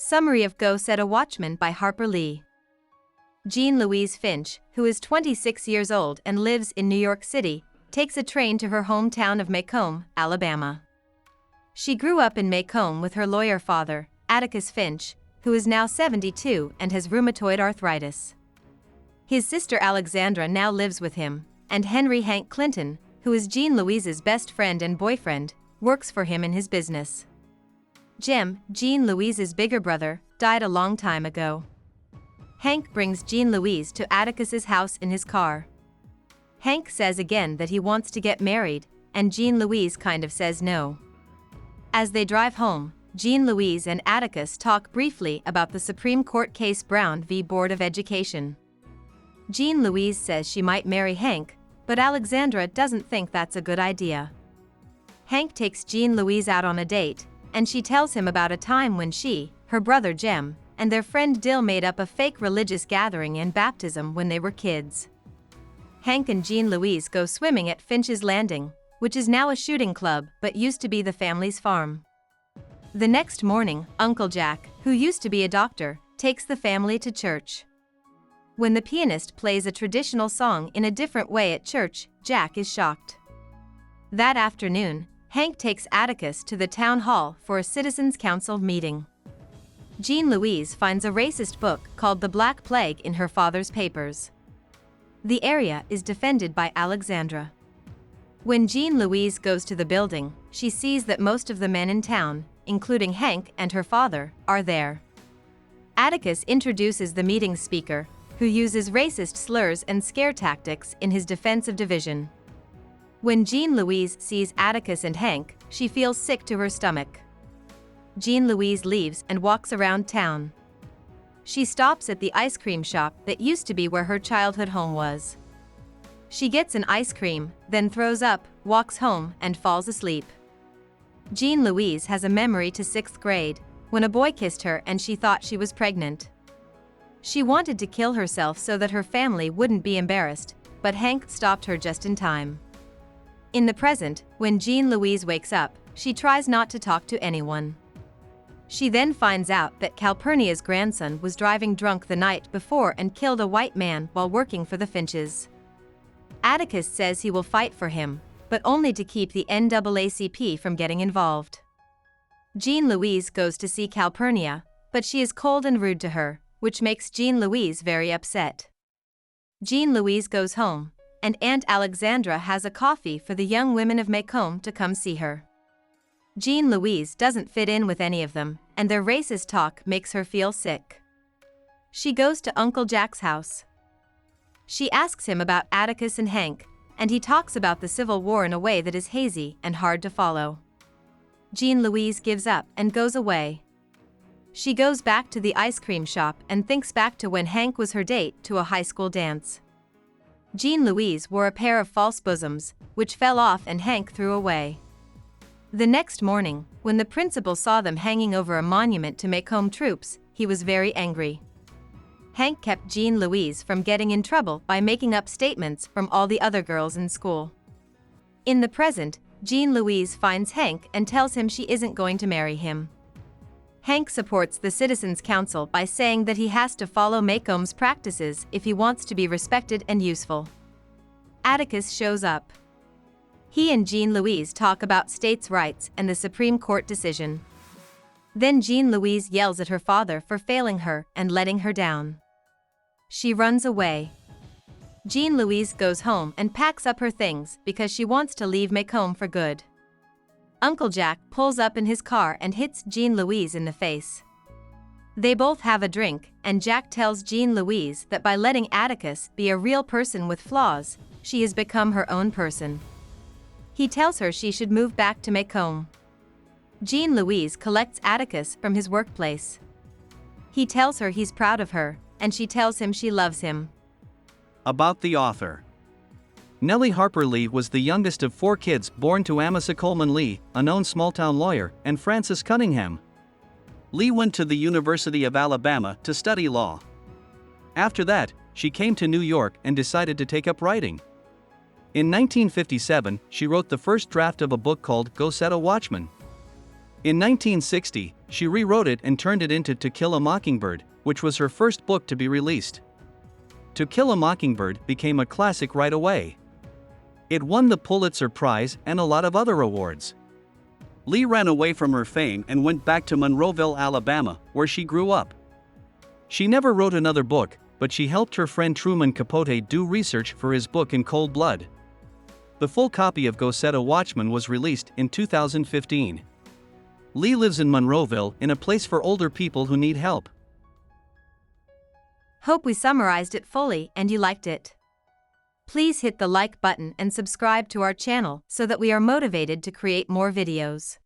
Summary of Go Set a Watchman by Harper Lee. Jean Louise Finch, who is 26 years old and lives in New York City, takes a train to her hometown of Macomb, Alabama. She grew up in Macomb with her lawyer father, Atticus Finch, who is now 72 and has rheumatoid arthritis. His sister Alexandra now lives with him, and Henry Hank Clinton, who is Jean Louise's best friend and boyfriend, works for him in his business. Jem, Jean Louise's bigger brother, died a long time ago. Hank brings Jean Louise to Atticus's house in his car. Hank says again that he wants to get married, and Jean Louise kind of says no. As they drive home, Jean Louise and Atticus talk briefly about the Supreme Court case Brown v. Board of Education. Jean Louise says she might marry Hank, but Alexandra doesn't think that's a good idea. Hank takes Jean Louise out on a date, and she tells him about a time when she, her brother Jem, and their friend Dill made up a fake religious gathering and baptism when they were kids. Hank and Jean Louise go swimming at Finch's Landing, which is now a shooting club but used to be the family's farm. The next morning, Uncle Jack, who used to be a doctor, takes the family to church. When the pianist plays a traditional song in a different way at church, Jack is shocked. That afternoon, Hank takes Atticus to the town hall for a citizens' council meeting. Jean Louise finds a racist book called The Black Plague in her father's papers. The area is defended by Alexandra. When Jean Louise goes to the building, she sees that most of the men in town, including Hank and her father, are there. Atticus introduces the meeting speaker, who uses racist slurs and scare tactics in his defense of division. When Jean Louise sees Atticus and Hank, she feels sick to her stomach. Jean Louise leaves and walks around town. She stops at the ice cream shop that used to be where her childhood home was. She gets an ice cream, then throws up, walks home, and falls asleep. Jean Louise has a memory to 6th grade, when a boy kissed her and she thought she was pregnant. She wanted to kill herself so that her family wouldn't be embarrassed, but Hank stopped her just in time. In the present, when Jean Louise wakes up, she tries not to talk to anyone. She then finds out that Calpurnia's grandson was driving drunk the night before and killed a white man while working for the Finches. Atticus says he will fight for him, but only to keep the NAACP from getting involved. Jean Louise goes to see Calpurnia, but she is cold and rude to her, which makes Jean Louise very upset. Jean Louise goes home, and Aunt Alexandra has a coffee for the young women of Macomb to come see her. Jean Louise doesn't fit in with any of them, and their racist talk makes her feel sick. She goes to Uncle Jack's house. She asks him about Atticus and Hank, and he talks about the Civil War in a way that is hazy and hard to follow. Jean Louise gives up and goes away. She goes back to the ice cream shop and thinks back to when Hank was her date to a high school dance. Jean Louise wore a pair of false bosoms, which fell off and Hank threw away. The next morning, when the principal saw them hanging over a monument to Macomb troops, he was very angry. Hank kept Jean Louise from getting in trouble by making up statements from all the other girls in school. In the present, Jean Louise finds Hank and tells him she isn't going to marry him. Hank supports the Citizens' Council by saying that he has to follow Macomb's practices if he wants to be respected and useful. Atticus shows up. He and Jean Louise talk about states' rights and the Supreme Court decision. Then Jean Louise yells at her father for failing her and letting her down. She runs away. Jean Louise goes home and packs up her things because she wants to leave Macomb for good. Uncle Jack pulls up in his car and hits Jean Louise in the face. They both have a drink, and Jack tells Jean Louise that by letting Atticus be a real person with flaws, she has become her own person. He tells her she should move back to Macomb. Jean Louise collects Atticus from his workplace. He tells her he's proud of her, and she tells him she loves him. About the author. Nellie Harper Lee was the youngest of 4 kids born to Amasa Coleman Lee, a known small-town lawyer, and Frances Cunningham. Lee went to the University of Alabama to study law. After that, she came to New York and decided to take up writing. In 1957, she wrote the first draft of a book called Go Set a Watchman. In 1960, she rewrote it and turned it into To Kill a Mockingbird, which was her first book to be released. To Kill a Mockingbird became a classic right away. It won the Pulitzer Prize and a lot of other awards. Lee ran away from her fame and went back to Monroeville, Alabama, where she grew up. She never wrote another book, but she helped her friend Truman Capote do research for his book In Cold Blood. The full copy of Go Set a Watchman was released in 2015. Lee lives in Monroeville, in a place for older people who need help. Hope we summarized it fully and you liked it. Please hit the like button and subscribe to our channel so that we are motivated to create more videos.